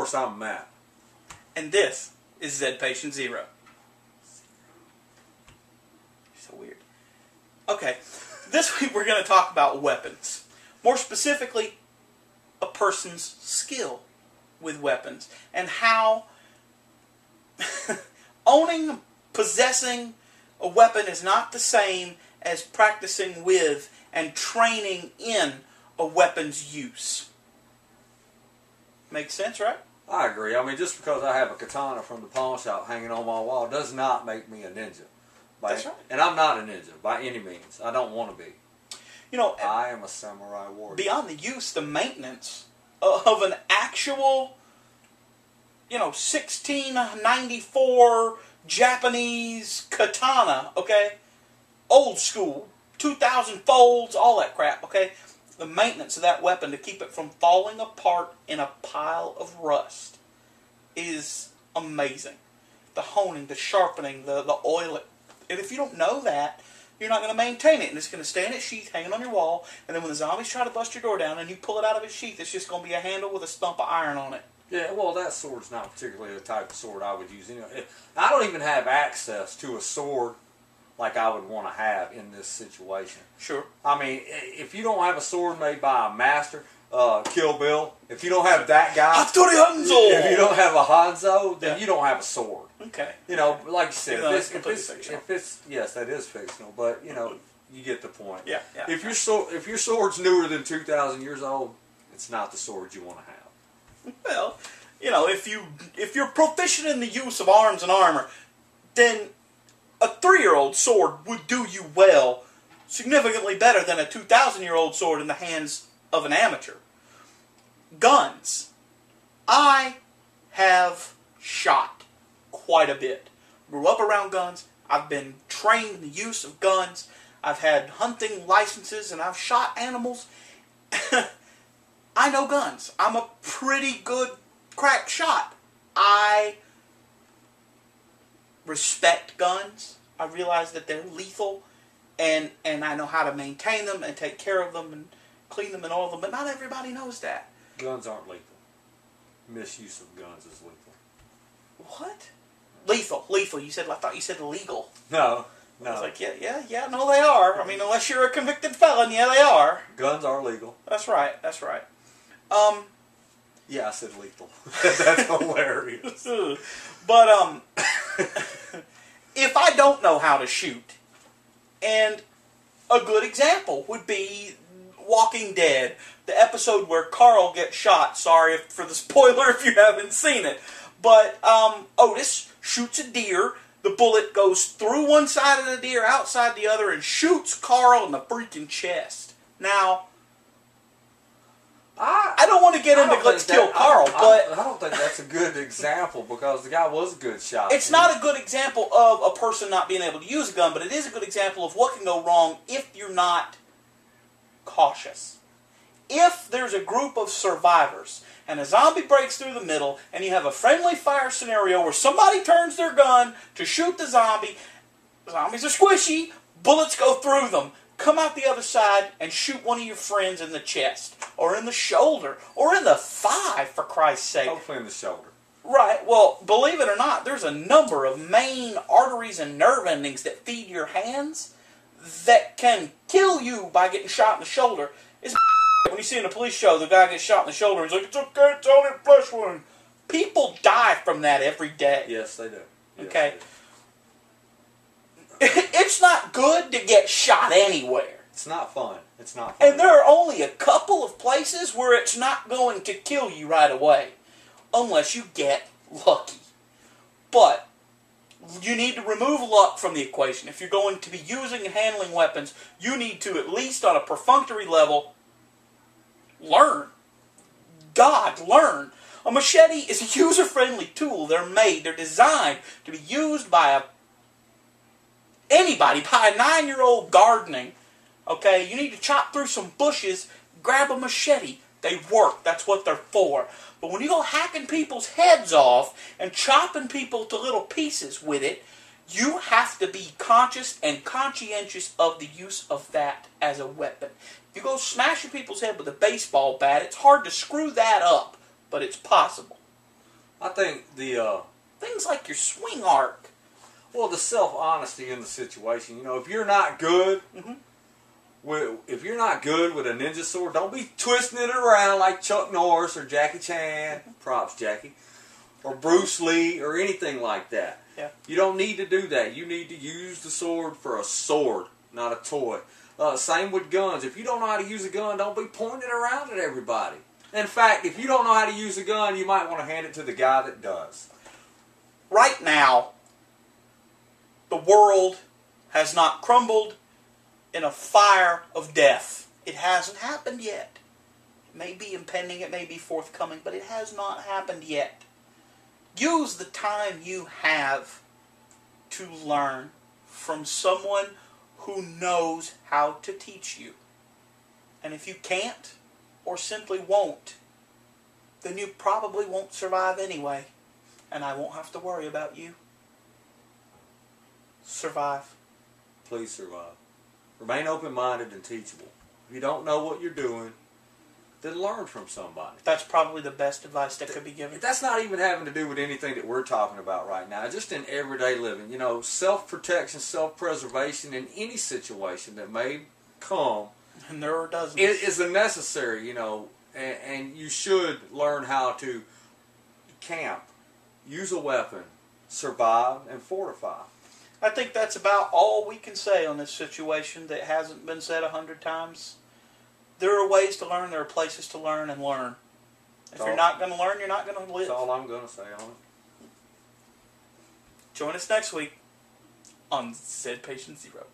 course, I'm Matt. And this is Zed Patient Zero. So weird. Okay, this week we're going to talk about weapons. More specifically, a person's skill with weapons. And how owning, possessing a weapon is not the same as practicing with and training in a weapon's use. Makes sense, right? I agree. I mean, just because I have a katana from the pawn shop hanging on my wall does not make me a ninja. That's right. And I'm not a ninja by any means. I don't want to be. You know, I am a samurai warrior. Beyond the use, the maintenance of an actual, 1694 Japanese katana, okay? Old school, 2,000 folds, all that crap, okay? The maintenance of that weapon to keep it from falling apart in a pile of rust is amazing. The honing, the sharpening, the oil. And if you don't know that, you're not going to maintain it. And it's going to stay in its sheath, hanging on your wall. And then when the zombies try to bust your door down and you pull it out of its sheath, it's just going to be a handle with a stump of iron on it. Yeah, well, that sword's not particularly the type of sword I would use. I don't even have access to a sword like I would want to have in this situation. Sure. I mean, if you don't have a sword made by a master, Kill Bill, if you don't have that guy, Hattori Hanzo! If you don't have a Hanzo, then you don't have a sword. Okay. Like you said, it's completely fictional. Yes, that is fictional, but you get the point. Yeah. If your sword's newer than 2,000 years old, it's not the sword you want to have. Well, if you're proficient in the use of arms and armor, then a 3-year-old sword would do you well, significantly better than a 2,000-year-old sword in the hands of an amateur. Guns. I have shot quite a bit. Grew up around guns. I've been trained in the use of guns. I've had hunting licenses and I've shot animals. I know guns. I'm a pretty good crack shot. I respect guns. I realize that they're lethal, and I know how to maintain them and take care of them and clean them and all of them, but not everybody knows that. Guns aren't lethal. Misuse of guns is lethal. What? Lethal. You said, I thought you said illegal. No. I was like, yeah, no, they are. I mean, unless you're a convicted felon, yeah, they are. Guns are legal. That's right. Yeah, I said lethal. That's hilarious. But, if I don't know how to shoot, and a good example would be Walking Dead, the episode where Carl gets shot. Sorry for the spoiler if you haven't seen it. But Otis shoots a deer. The bullet goes through one side of the deer, outside the other, and shoots Carl in the freaking chest. Now, I don't want to get into let's kill Carl, but I don't think that's a good example because the guy was a good shot. It's not a good example of a person not being able to use a gun, but it is a good example of what can go wrong if you're not cautious. If there's a group of survivors and a zombie breaks through the middle and you have a friendly fire scenario where somebody turns their gun to shoot the zombie, zombies are squishy, bullets go through them. Come out the other side and shoot one of your friends in the chest, or in the shoulder, or in the thigh, for Christ's sake. Hopefully in the shoulder. Right. Well, believe it or not, there's a number of main arteries and nerve endings that feed your hands that can kill you by getting shot in the shoulder. It's when you see in a police show, the guy gets shot in the shoulder and he's like, it's okay, it's only a flesh wound. People die from that every day. Yes, they do. Yes, okay? they do. It's not good to get shot anywhere. It's not fun. It's not fun. And there are only a couple of places where it's not going to kill you right away. Unless you get lucky. But you need to remove luck from the equation. If you're going to be using and handling weapons, you need to, at least on a perfunctory level, learn. Learn. A machete is a user-friendly tool. They're designed to be used by anybody, by a 9-year-old gardening. Okay, you need to chop through some bushes, grab a machete. They work. That's what they're for. But when you go hacking people's heads off and chopping people to little pieces with it, you have to be conscious and conscientious of the use of that as a weapon. If you go smashing people's head with a baseball bat, it's hard to screw that up, but it's possible. I think the Things like your swing arc. well, the self-honesty in the situation. You know, if you're not good, if you're not good with a ninja sword, don't be twisting it around like Chuck Norris or Jackie Chan. Props, Jackie. Or Bruce Lee or anything like that. Yeah. You don't need to do that. You need to use the sword for a sword, not a toy. Same with guns. If you don't know how to use a gun, don't be pointing it around at everybody. In fact, if you don't know how to use a gun, you might want to hand it to the guy that does. Right now, the world has not crumbled in a fire of death. It hasn't happened yet. It may be impending, it may be forthcoming, but it has not happened yet. Use the time you have to learn from someone who knows how to teach you. And if you can't, or simply won't, then you probably won't survive anyway. And I won't have to worry about you. Survive. Please survive. Remain open-minded and teachable. If you don't know what you're doing, then learn from somebody. That's probably the best advice that could be given. That's not even having to do with anything that we're talking about right now. Just in everyday living. You know, self-protection, self-preservation in any situation that may come. And there are dozens. It is a necessary, you know, and you should learn how to camp, use a weapon, survive, and fortify. I think that's about all we can say on this situation that hasn't been said 100 times. There are ways to learn, there are places to learn, and learn. If you're not going to learn, you're not going to live. That's all I'm going to say on it. Join us next week on Zed Patient Zero.